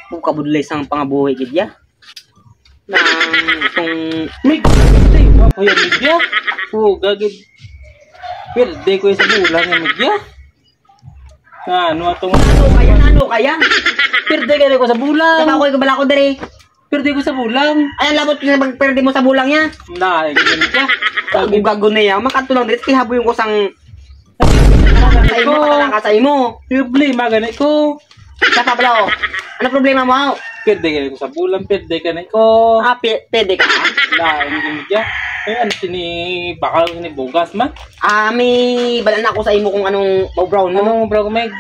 Kung kabudlay sang pangabuhay gidya. Nang kung Mig, tay, wapo yung Migya. Gagid. Perde ko yung sa bulang yung Migya. Ano atong... ano kaya? Perde ka ko sa bulang. Tama ko bala ko dere. Perde ko sa bulang. Ay labot ko sa pagperde mo sa bulang niya. Nah, ganyan ka. Gago na yan. Makatulong dito kihabo yung kusang sa imo katalaka sa imo. Problema ganit ko. Kapa bala oh. Ano problema mo? Perde ka ko sa bulang, perde ka na ko. Ah, pwede ka? Nah, hindi Migya. Ay, ano sini, bakal sini bugas man. Ah, may balan ako sa imo kung anong brown mo. Ano, bro, Meg?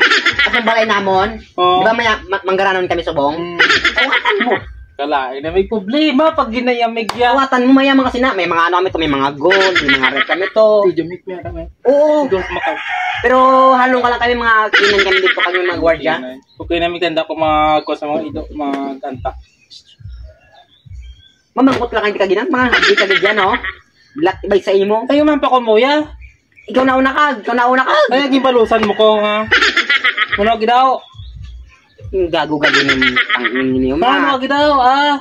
Asang balay namon. Oh. Di ba manggaranon kami subong? Awatan mo. Kalain na may problema pag ginaya Migya. Awatan mo maya mga sina. May mga ano kami to, may mga gold, may mga red kami to. Jamik mo kami. Oo. Dos makaw. Pero halong ka lang kami mga kinan kami dito kami mga gwardiya. Okay na may tanda ko mga ko sa mga ido, mga kanta. Mamangkot lang kayo kaginan, mga habli ka dyan, no? Black ibay sa imo. Tayo man pa ko muya. Ikaw na una kag, ikaw na una kag. Ay, gibalusan mo ko ha. Ano gidaw? Yung gago-gago ng tangin niyo. Ano gidaw ah?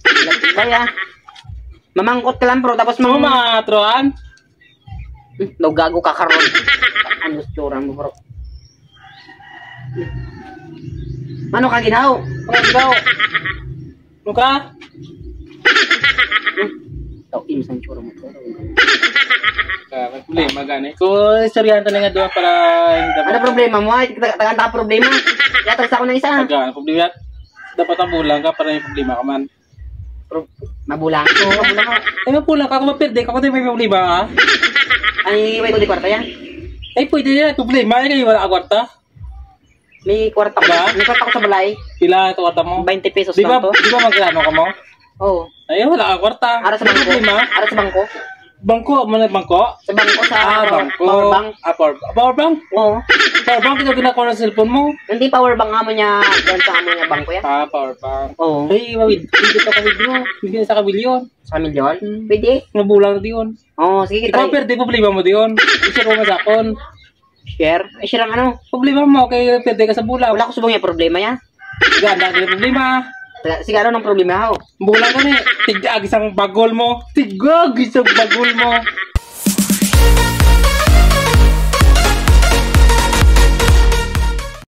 Black ibay ah. Mamangkot ka lang bro, tapos Mga mga troan. daw gago ka karon. Ano tsura mo bro? Ano ka ginaw? Ano gidaw? Ano ka? Daw imsang tsura mo. May problema gani. Ko istoryahan ta nga doon para hindi Ano problema mo? Tagan ka problema. Yatras ako ng isa. Aga, problema. Dapat ang bulang ka para may problema ka man. Mabulang ko. Mabulang ko. Ay, mapulang ka. Kung mapirde ka, kung may problema ka. Ay, may ko di kwarta yan. Ay, pwede na. Problema. Ay, kayo wala ka kwarta. May kwarta ko. Ba? May kwarta ko sa balay. Pila ito kwarta mo? 20 pesos Di ba, lang to. di ba magkano ka mo? Oo. Ay, wala ka kwarta. Ara sa bangko. Problema. Ara sa bangko. Bangko, ano bangko? Sa bangko sa Bangko. power bank. Power bank? Oo. Power bank, ito ginagawa ng cellphone mo. Hindi power bank amo niya. Diyan sa amo niya bangko yan. Power bank. Oo. Ay, mawid. Hindi ka kawidro. Hindi ka sa kabilyon. Sa milyon. Pwede. Mabulang na diyon. Oo, sige Ikaw, kita. perde problema mo diyon. Isa ko masakon. Share. Ay, sirang ano. Problema mo, kaya perde ka sa bulang. Wala ko subong niya problema ya. Ganda ka problema. Sige, ano nang problema ho? Bulang ka ni. Tigag isang bagol mo. Tigag isang bagol mo.